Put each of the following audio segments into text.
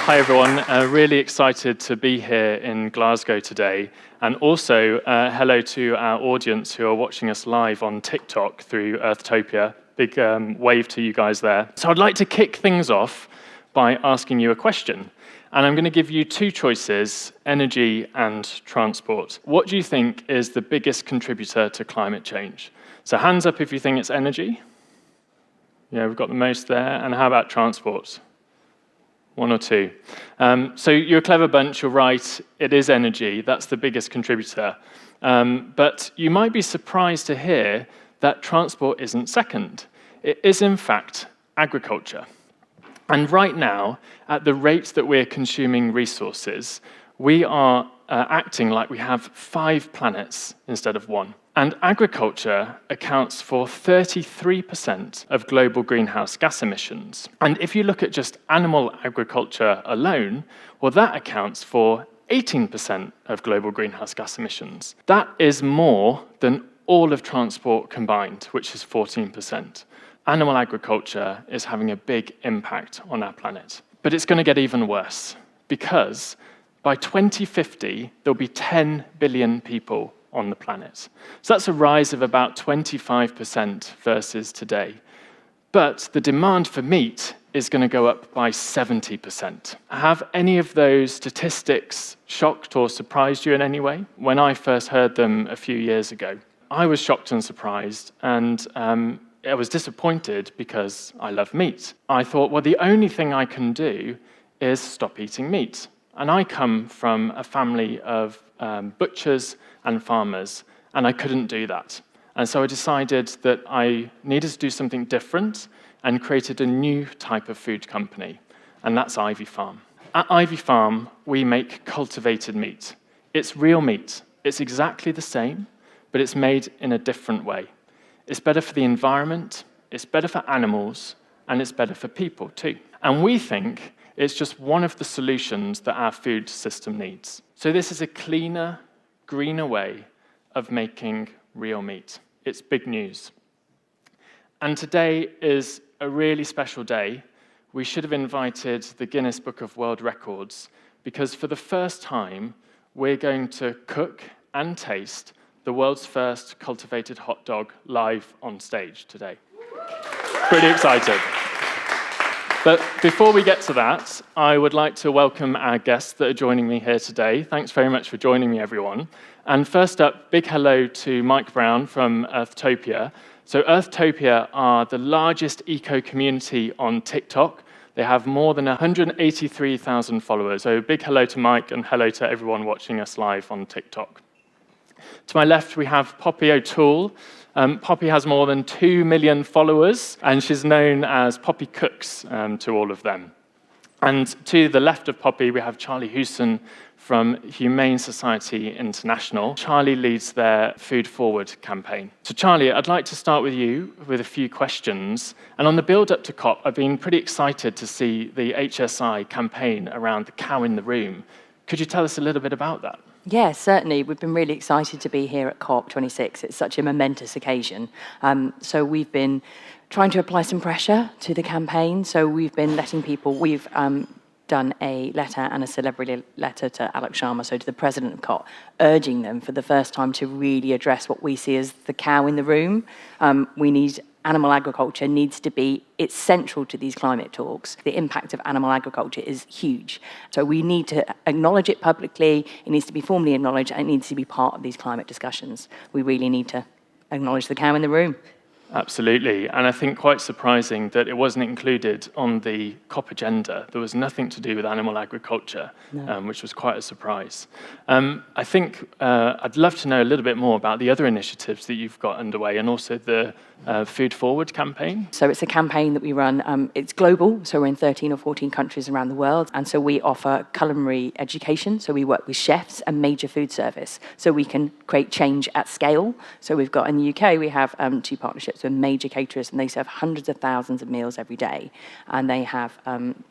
Hi everyone, really excited to be here in Glasgow today, and also hello to our audience who are watching us live on TikTok through Earthtopia. Big wave to you guys there. So I'd like to kick things off by asking you a question, and I'm going to give you two choices, energy and transport. What do you think is the biggest contributor to climate change? So hands up if you think it's energy. Yeah, we've got the most there. And how about transport? One or two. So you're a clever bunch, you're right, it is energy, that's the biggest contributor. But you might be surprised to hear that transport isn't second. It is in fact agriculture. And right now, at the rate that we're consuming resources, we are acting like we have 5 planets instead of 1. And agriculture accounts for 33% of global greenhouse gas emissions. And if you look at just animal agriculture alone, well, that accounts for 18% of global greenhouse gas emissions. That is more than all of transport combined, which is 14%. Animal agriculture is having a big impact on our planet. But it's going to get even worse, because by 2050, there'll be 10 billion people on the planet. So that's a rise of about 25% versus today. But the demand for meat is going to go up by 70%. Have any of those statistics shocked or surprised you in any way? When I first heard them a few years ago, I was shocked and surprised, and I was disappointed because I love meat. I thought, well, the only thing I can do is stop eating meat. And I come from a family of butchers and farmers, and I couldn't do that. And so I decided that I needed to do something different and created a new type of food company, and that's Ivy Farm. At Ivy Farm, we make cultivated meat. It's real meat. It's exactly the same, but it's made in a different way. It's better for the environment, it's better for animals, and it's better for people too. And we think it's just one of the solutions that our food system needs. So this is a cleaner, greener way of making real meat. It's big news. And today is a really special day. We should have invited the Guinness Book of World Records, because for the first time, we're going to cook and taste the world's first cultivated hot dog live on stage today. Pretty excited. But before we get to that, I would like to welcome our guests that are joining me here today. Thanks very much for joining me, everyone. And first up, big hello to Mike Brown from Earthtopia. So Earthtopia are the largest eco-community on TikTok. They have more than 183,000 followers. So big hello to Mike, and hello to everyone watching us live on TikTok. To my left, we have Poppy O'Toole. Poppy has more than 2 million followers, and she's known as Poppy Cooks to all of them. And to the left of Poppy, we have Charlie Hewson from Humane Society International. Charlie leads their Food Forward campaign. So Charlie, I'd like to start with you with a few questions. And on the build-up to COP, I've been pretty excited to see the HSI campaign around the cow in the room. Could you tell us a little bit about that? Yes, certainly. We've been really excited to be here at COP26. It's such a momentous occasion. So we've been trying to apply some pressure to the campaign. So we've been letting people, we've done a letter and a celebrity letter to Alex Sharma, so to the president of COP, urging them for the first time to really address what we see as the cow in the room. Animal agriculture needs to be, it's central to these climate talks. The impact of animal agriculture is huge. So we need to acknowledge it publicly, it needs to be formally acknowledged, and it needs to be part of these climate discussions. We really need to acknowledge the cow in the room. Absolutely, and I think quite surprising that it wasn't included on the COP agenda. There was nothing to do with animal agriculture, which was quite a surprise. I think I'd love to know a little bit more about the other initiatives that you've got underway, and also the Food Forward campaign. So it's a campaign that we run, it's global, so we're in 13 or 14 countries around the world, and so we offer culinary education, so we work with chefs and major food service, so we can create change at scale. So we've got, in the UK, we have 2 partnerships with major caterers, and they serve hundreds of thousands of meals every day, and they have,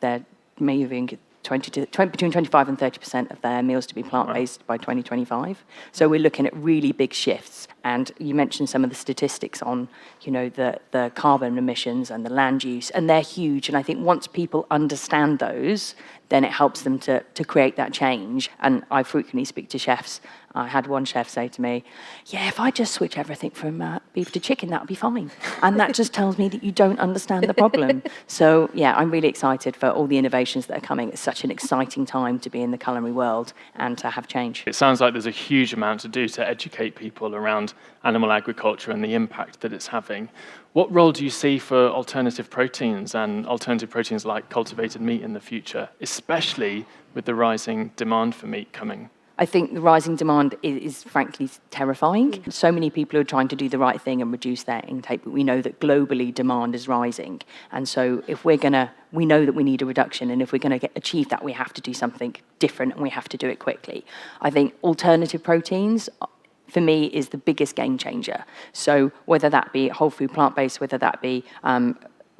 they're moving between 25 and 30% of their meals to be plant-based by 2025. So we're looking at really big shifts. And you mentioned some of the statistics on, the carbon emissions and the land use, and they're huge. And I think once people understand those, then it helps them to create that change. And I frequently speak to chefs. I had one chef say to me, yeah, if I just switch everything from beef to chicken, that would be fine. And that just tells me that you don't understand the problem. So, yeah, I'm really excited for all the innovations that are coming. It's such an exciting time to be in the culinary world and to have change. It sounds like there's a huge amount to do to educate people around animal agriculture and the impact that it's having. What role do you see for alternative proteins and alternative proteins like cultivated meat in the future, especially with the rising demand for meat coming? I think the rising demand is frankly terrifying. So many people are trying to do the right thing and reduce their intake, but we know that globally demand is rising. And so if we know that we need a reduction, and if we're going to achieve that, we have to do something different and we have to do it quickly. I think alternative proteins, for me, is the biggest game changer. So whether that be whole food plant-based, whether that be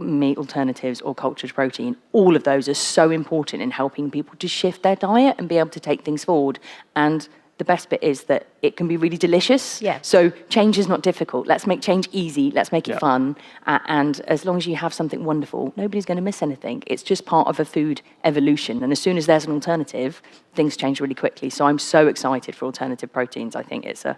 meat alternatives or cultured protein, all of those are so important in helping people to shift their diet and be able to take things forward. And the best bit is that it can be really delicious. Yeah. So change is not difficult. Let's make change easy. Let's make it fun. And as long as you have something wonderful, nobody's going to miss anything. It's just part of a food evolution. And as soon as there's an alternative, things change really quickly. So I'm so excited for alternative proteins. I think it's a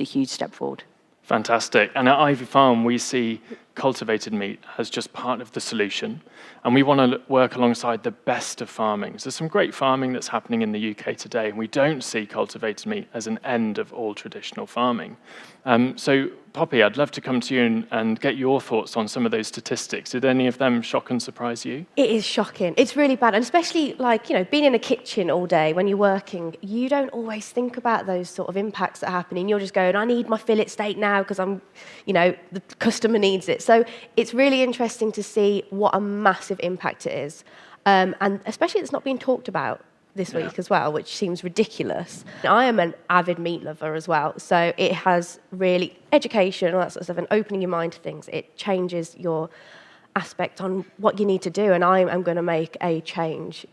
huge step forward. Fantastic. And at Ivy Farm, we see cultivated meat as just part of the solution. And we want to work alongside the best of farming. So there's some great farming that's happening in the UK today, and we don't see cultivated meat as an end of all traditional farming. So, Poppy, I'd love to come to you and get your thoughts on some of those statistics. Did any of them shock and surprise you? It is shocking. It's really bad. And especially being in a kitchen all day when you're working, you don't always think about those sort of impacts that are happening. You're just going, I need my fillet steak now because the customer needs it. So it's really interesting to see what a massive impact it is. And especially it's not being talked about this week as well, which seems ridiculous. I am an avid meat lover as well, so it has really education, all that sort of stuff, and opening your mind to things. It changes your aspect on what you need to do, and I am going to make a change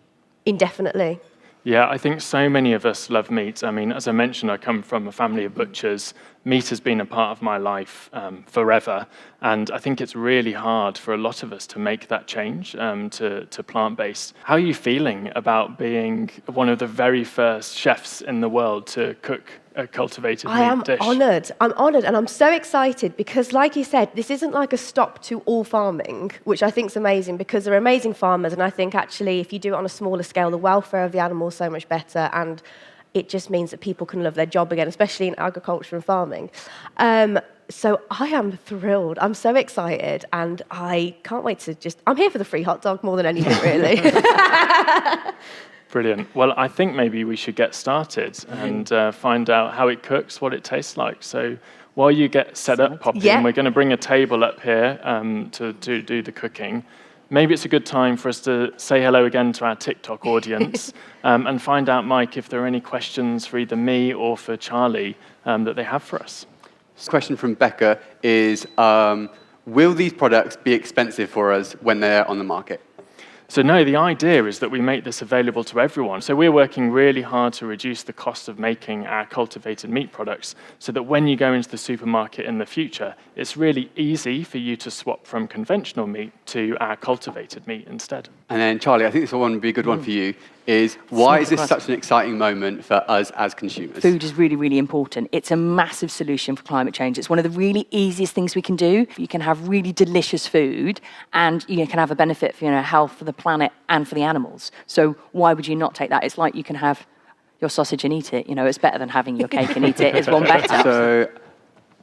indefinitely. Yeah, I think so many of us love meat. I mean, as I mentioned, I come from a family of butchers. Meat has been a part of my life forever, and I think it's really hard for a lot of us to make that change to plant-based. How are you feeling about being one of the very first chefs in the world to cook a cultivated meat dish? I'm honoured, and I'm so excited because, like you said, this isn't like a stop to all farming, which I think is amazing because they're amazing farmers, and I think actually if you do it on a smaller scale, the welfare of the animal is so much better, and it just means that people can love their job again, especially in agriculture and farming. So I am thrilled. I'm so excited, and I can't wait to I'm here for the free hot dog more than anything, really. Brilliant. Well, I think maybe we should get started and find out how it cooks, what it tastes like. So while you get set up, Poppy, we're going to bring a table up here to do the cooking. Maybe it's a good time for us to say hello again to our TikTok audience and find out, Mike, if there are any questions for either me or for Charlie that they have for us. This question from Becca is, will these products be expensive for us when they're on the market? So no, the idea is that we make this available to everyone. So we're working really hard to reduce the cost of making our cultivated meat products so that when you go into the supermarket in the future, it's really easy for you to swap from conventional meat to our cultivated meat instead. And then, Charlie, I think this one would be a good one for you, is why is this such an exciting moment for us as consumers? Food is really, really important. It's a massive solution for climate change. It's one of the really easiest things we can do. You can have really delicious food and you can have a benefit for health, for the planet and for the animals. So why would you not take that? It's like you can have your sausage and eat it. It's better than having your cake and eat it. It's one better. So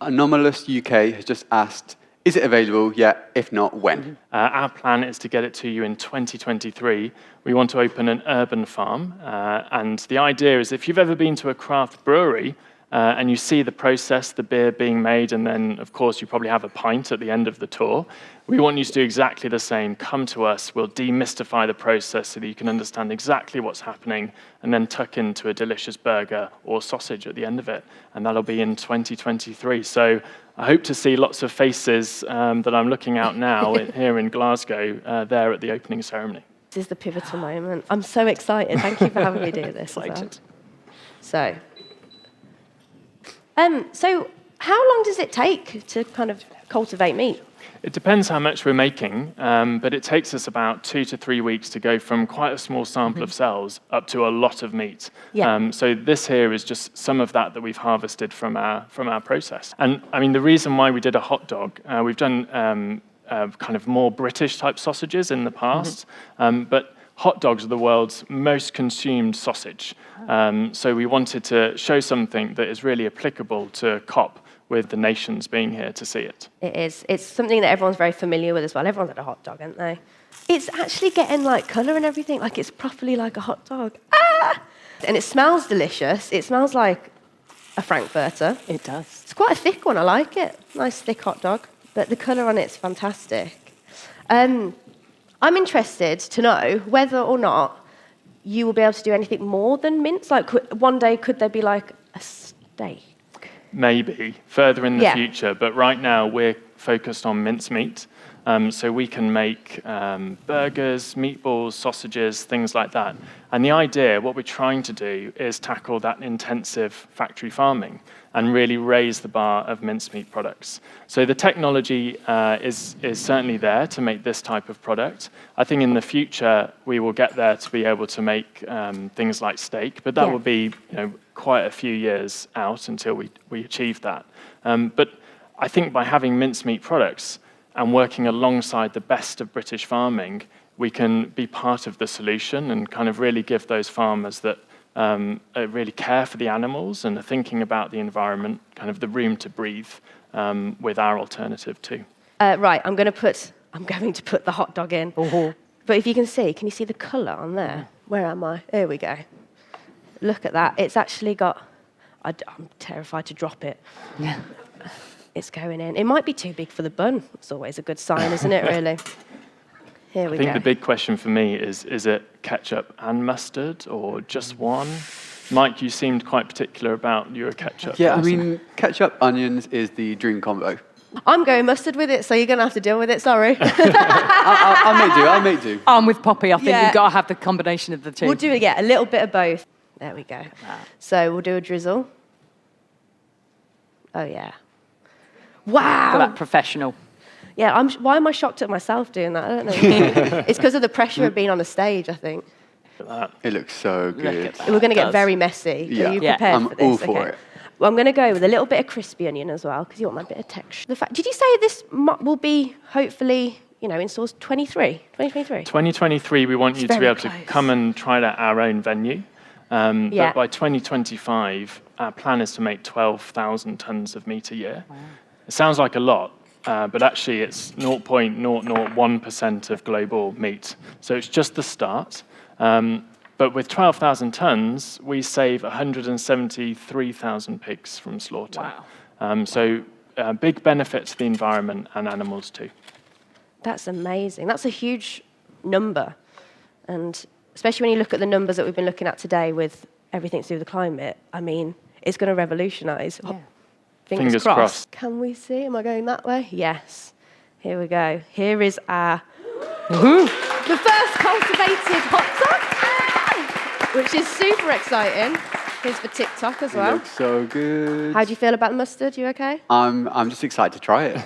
Anomalous UK has just asked, is it available yet? If not, when? Our plan is to get it to you in 2023. We want to open an urban farm. And the idea is if you've ever been to a craft brewery and you see the process, the beer being made, and then, of course, you probably have a pint at the end of the tour, we want you to do exactly the same. Come to us. We'll demystify the process so that you can understand exactly what's happening and then tuck into a delicious burger or sausage at the end of it. And that'll be in 2023. So I hope to see lots of faces that I'm looking out now here in Glasgow there at the opening ceremony. This is the pivotal moment. I'm so excited. Thank you for having me do this. Excited. So, so how long does it take to kind of cultivate meat? It depends how much we're making, but it takes us about 2 to 3 weeks to go from quite a small sample of cells up to a lot of meat. Yeah. So this here is just some of that we've harvested from our process. And I mean, the reason why we did a hot dog, we've done kind of more British type sausages in the past, but hot dogs are the world's most consumed sausage. So we wanted to show something that is really applicable to COP, with the nations being here to see it. It is. It's something that everyone's very familiar with as well. Everyone's had a hot dog, haven't they? It's actually getting like colour and everything, like it's properly like a hot dog. Ah! And it smells delicious. It smells like a Frankfurter. It does. It's quite a thick one. I like it. Nice thick hot dog. But the colour on it's fantastic. I'm interested to know whether or not you will be able to do anything more than mince. Like one day, could there be like a steak? Maybe further in the Yeah. future, but right now we're focused on mincemeat. So we can make burgers, meatballs, sausages, things like that. And the idea, what we're trying to do, is tackle that intensive factory farming and really raise the bar of mincemeat products. So the technology is certainly there to make this type of product. I think in the future we will get there to be able to make things like steak, but that Yeah. will be quite a few years out until we achieve that. But I think by having mincemeat products and working alongside the best of British farming, we can be part of the solution and kind of really give those farmers that really care for the animals and are thinking about the environment, kind of the room to breathe with our alternative too. Right, I'm going to put the hot dog in. But if you can you see the colour on there? Where am I? There we go. Look at that. It's actually got... I'm terrified to drop it. Yeah. It's going in. It might be too big for the bun. It's always a good sign, isn't it, really? Here we I think go. the big question for me is it ketchup and mustard or just one? Mike, you seemed quite particular about your ketchup. Yeah, I person. mean, ketchup, onions is the dream combo. I'm going mustard with it, so you're going to have to deal with it, sorry. I'll make do. I'm with Poppy. I think Yeah. you've got to have the combination of the two. We'll do it, a little bit of both. There we go. So we'll do a drizzle. Oh, yeah. Wow. For that professional. Yeah, why am I shocked at myself doing that? I don't know. It's because of the pressure of being on a stage, I think. It looks so good. at that. We're going to get does. very messy. Yeah. Are you Yeah. prepared I'm for this? all for it. Well, I'm going to go with a little bit of crispy onion as well, because you want that bit of texture. Did you say this will be, hopefully, in stores 2023? 2023, we want you to be very able to close. come and try it at our own venue. Yeah. But by 2025, our plan is to make 12,000 tons of meat a year. Wow. It sounds like a lot, but actually it's 0.001% of global meat. So it's just the start. But with 12,000 tons, we save 173,000 pigs from slaughter. Wow. So big benefit to the environment and animals too. That's amazing. That's a huge number. And especially when you look at the numbers that we've been looking at today with everything to do with the climate, I mean, it's going to revolutionise. Yeah. Fingers crossed. Can we see? Am I going that way? Yes. Here we go. Here is our the first cultivated hot dog, which is super exciting. Here's for TikTok as It well. looks so good. How do you feel about the mustard? You okay? I'm just excited to try it.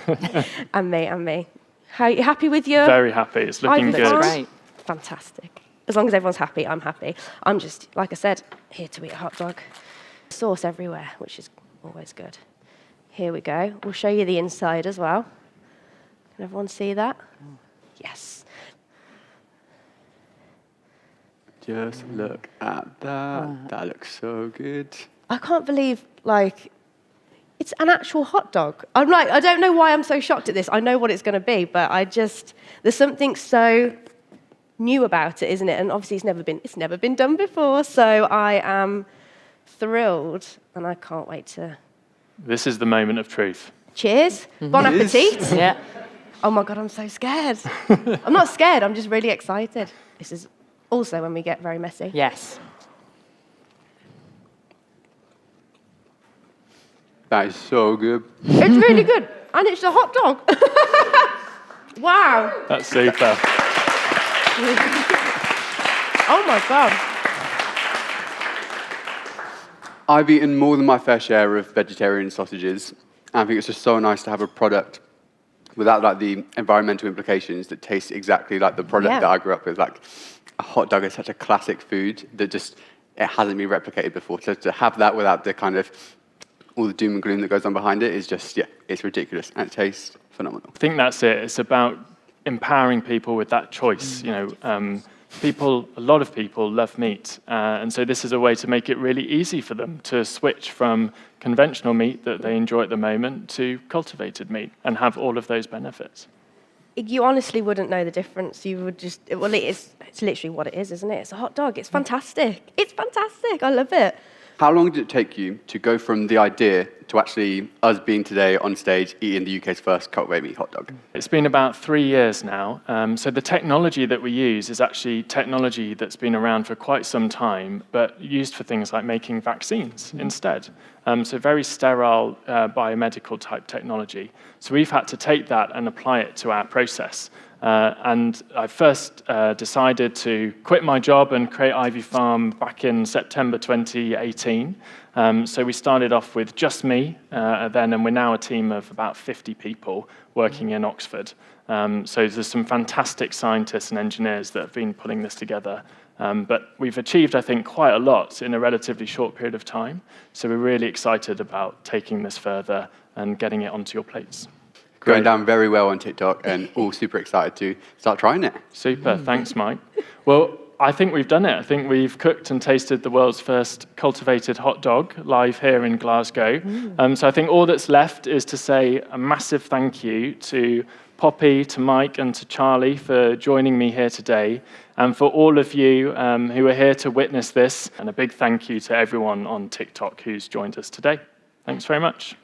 And me. How you happy with your? Very happy. It's looking Looks good. great. Fantastic. As long as everyone's happy, I'm happy. I'm just, like I said, here to eat a hot dog. Sauce everywhere, which is always good. Here we go. We'll show you the inside as well. Can everyone see that? Yes. Just look at that. That looks so good. I can't believe, it's an actual hot dog. I don't know why I'm so shocked at this. I know what it's going to be, but there's something so new about it, isn't it? And obviously it's never been done before, so I am thrilled, and I can't wait to... This is the moment of truth. Cheers. Bon appetit. Yeah. Oh my God, I'm so scared. I'm not scared, I'm just really excited. This is also when we get very messy. Yes. That is so good. It's really good, and it's a hot dog. Wow. That's super. Oh my God. I've eaten more than my fair share of vegetarian sausages, and I think it's just so nice to have a product without like the environmental implications that tastes exactly like the product Yeah. that I grew up with. Like a hot dog is such a classic food that just it hasn't been replicated before. So to have that without the kind of all the doom and gloom that goes on behind it is just it's ridiculous and it tastes phenomenal. I think that's it. It's about empowering people with that choice. A lot of people love meat, and so this is a way to make it really easy for them to switch from conventional meat that they enjoy at the moment to cultivated meat and have all of those benefits. You honestly wouldn't know the difference. You would just, well, it's literally what it is, isn't it? It's a hot dog. It's fantastic. It's fantastic. I love it. How long did it take you to go from the idea to actually us being today on stage eating the UK's first cultivated meat hot dog? It's been about 3 years now. So the technology that we use is actually technology that's been around for quite some time, but used for things like making vaccines instead. So very sterile biomedical type technology. So we've had to take that and apply it to our process. And I first decided to quit my job and create Ivy Farm back in September 2018. So we started off with just me then, and we're now a team of about 50 people working in Oxford. So there's some fantastic scientists and engineers that have been putting this together. But we've achieved, I think, quite a lot in a relatively short period of time. So we're really excited about taking this further and getting it onto your plates. Going down very well on TikTok and all super excited to start trying it. Super, thanks, Mike. Well, I think we've done it. I think we've cooked and tasted the world's first cultivated hot dog live here in Glasgow. So I think all that's left is to say a massive thank you to Poppy, to Mike, and to Charlie for joining me here today, and for all of you who are here to witness this. And a big thank you to everyone on TikTok who's joined us today. Thanks very much.